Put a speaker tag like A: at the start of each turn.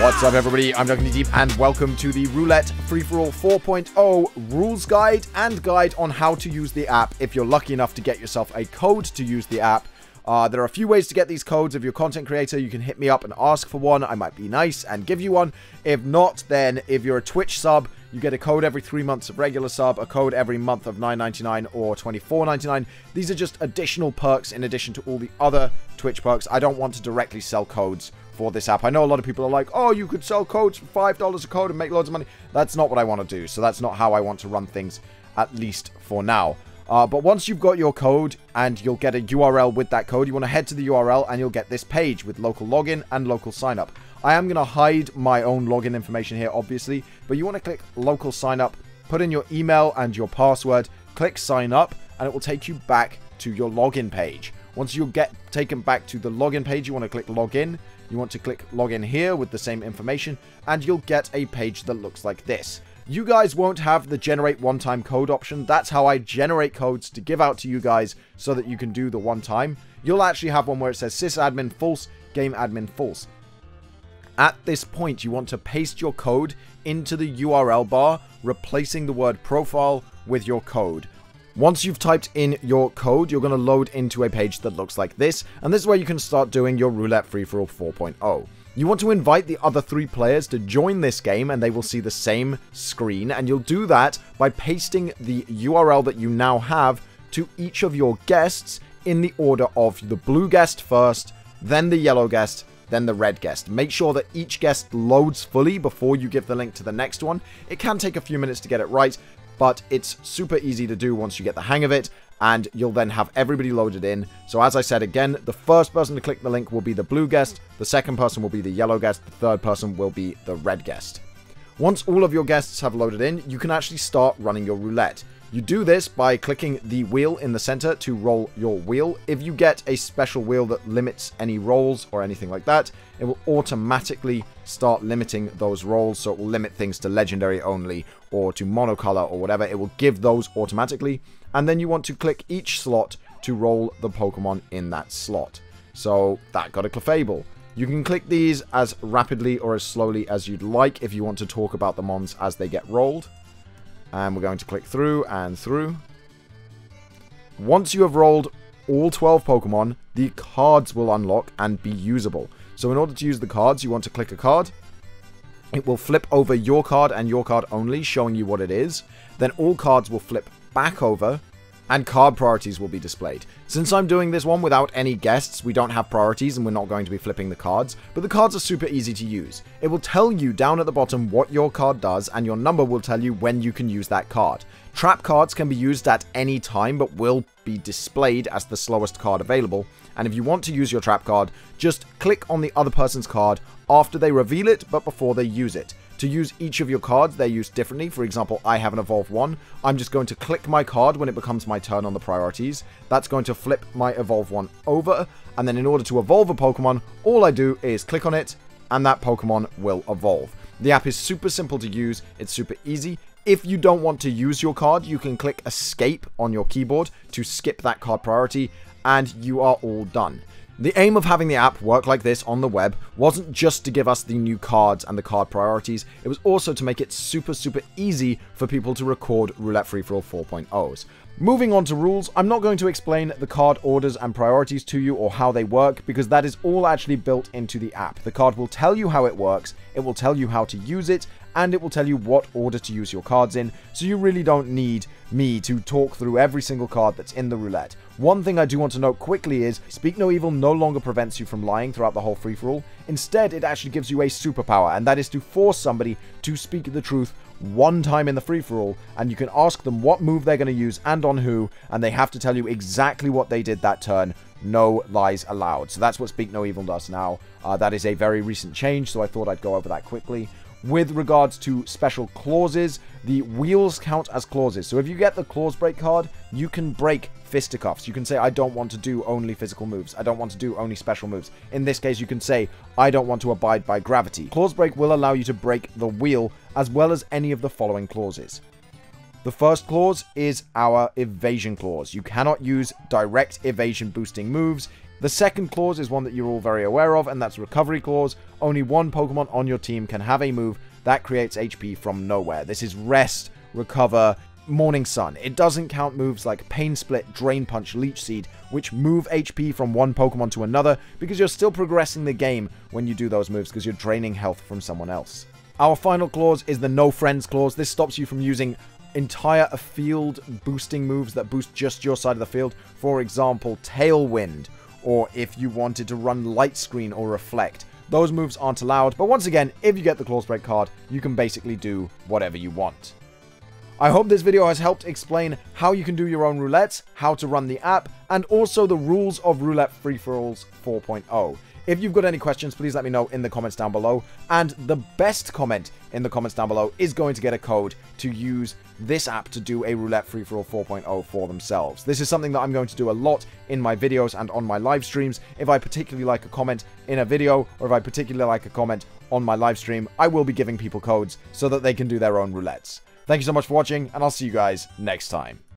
A: What's up, everybody? I'm DuncanCantDie, and welcome to the Roulette Free For All 4.0 rules guide and guide on how to use the app if you're lucky enough to get yourself a code to use the app. There are a few ways to get these codes. If you're a content creator, you can hit me up and ask for one. I might be nice and give you one. If not, then if you're a Twitch sub, you get a code every 3 months of regular sub, a code every month of $9.99 or $24.99. These are just additional perks in addition to all the other Twitch perks. I don't want to directly sell codes for this app. I know a lot of people are like, oh, you could sell codes for $5 a code and make loads of money. That's not what I want to do. So that's not how I want to run things, at least for now. But once you've got your code and you'll get a URL with that code, you want to head to the URL and you'll get this page with local login and local sign up. I am going to hide my own login information here, obviously, but you want to click local sign up, put in your email and your password, click sign up, and it will take you back to your login page. Once you get taken back to the login page, you want to click login. You want to click login here with the same information, and you'll get a page that looks like this. You guys won't have the generate one-time code option. That's how I generate codes to give out to you guys so that you can do the one-time. You'll actually have one where it says sysadmin false, game admin false. At this point, you want to paste your code into the URL bar, replacing the word profile with your code. Once you've typed in your code, you're going to load into a page that looks like this, and this is where you can start doing your Roulette Free For All 4.0. You want to invite the other 3 players to join this game, and they will see the same screen, and you'll do that by pasting the URL that you now have to each of your guests in the order of the blue guest first, then the yellow guest, then the red guest. Make sure that each guest loads fully before you give the link to the next one. It can take a few minutes to get it right, but it's super easy to do once you get the hang of it, and you'll then have everybody loaded in. So as I said again, the first person to click the link will be the blue guest, the second person will be the yellow guest, the third person will be the red guest. Once all of your guests have loaded in, you can actually start running your roulette. You do this by clicking the wheel in the center to roll your wheel. If you get a special wheel that limits any rolls or anything like that, it will automatically start limiting those rolls. So it will limit things to legendary only or to monocolor or whatever. It will give those automatically. And then you want to click each slot to roll the Pokemon in that slot. So that got a Clefable. You can click these as rapidly or as slowly as you'd like if you want to talk about the mons as they get rolled. And we're going to click through and through. Once you have rolled all 12 Pokemon, the cards will unlock and be usable. So in order to use the cards, you want to click a card. It will flip over your card and your card only, showing you what it is. Then all cards will flip back over, and card priorities will be displayed. Since I'm doing this one without any guests, we don't have priorities and we're not going to be flipping the cards, but the cards are super easy to use. It will tell you down at the bottom what your card does, and your number will tell you when you can use that card. Trap cards can be used at any time, but will be displayed as the slowest card available, and if you want to use your trap card, just click on the other person's card after they reveal it, but before they use it. To use each of your cards, they're used differently. For example, I have an Evolve 1. I'm just going to click my card when it becomes my turn on the priorities. That's going to flip my Evolve 1 over. And then in order to evolve a Pokemon, all I do is click on it, and that Pokemon will evolve. The app is super simple to use. It's super easy. If you don't want to use your card, you can click Escape on your keyboard to skip that card priority, and you are all done. The aim of having the app work like this on the web wasn't just to give us the new cards and the card priorities, it was also to make it super easy for people to record Roulette Free For All 4.0s. Moving on to rules, I'm not going to explain the card orders and priorities to you or how they work, because that is all actually built into the app. The card will tell you how it works, it will tell you how to use it, and it will tell you what order to use your cards in, so you really don't need me to talk through every single card that's in the roulette. One thing I do want to note quickly is, Speak No Evil no longer prevents you from lying throughout the whole free-for-all. Instead, it actually gives you a superpower, and that is to force somebody to speak the truth one time in the free-for-all, and you can ask them what move they're going to use and on who, and they have to tell you exactly what they did that turn. No lies allowed. So that's what Speak No Evil does now. That is a very recent change, so I thought I'd go over that quickly. With regards to special clauses, the wheels count as clauses. So if you get the clause break card, you can break fisticuffs. You can say, I don't want to do only physical moves. I don't want to do only special moves. In this case, you can say, I don't want to abide by gravity. Clause break will allow you to break the wheel, as well as any of the following clauses. The first clause is our evasion clause. You cannot use direct evasion boosting moves. The second clause is one that you're all very aware of, and that's recovery clause. Only one Pokemon on your team can have a move that creates HP from nowhere. This is Rest, Recover, Morning Sun. It doesn't count moves like Pain Split, Drain Punch, Leech Seed, which move HP from one Pokemon to another, because you're still progressing the game when you do those moves, because you're draining health from someone else. Our final clause is the No Friends clause. This stops you from using entire field boosting moves that boost just your side of the field. For example, Tailwind, or if you wanted to run Light Screen or Reflect. Those moves aren't allowed, but once again, if you get the Clause Break card, you can basically do whatever you want. I hope this video has helped explain how you can do your own roulettes, how to run the app, and also the rules of Roulette Free For Alls 4.0. If you've got any questions, please let me know in the comments down below. And the best comment in the comments down below is going to get a code to use this app to do a Roulette Free For All 4.0 for themselves. This is something that I'm going to do a lot in my videos and on my live streams. If I particularly like a comment in a video, or if I particularly like a comment on my live stream, I will be giving people codes so that they can do their own roulettes. Thank you so much for watching, and I'll see you guys next time.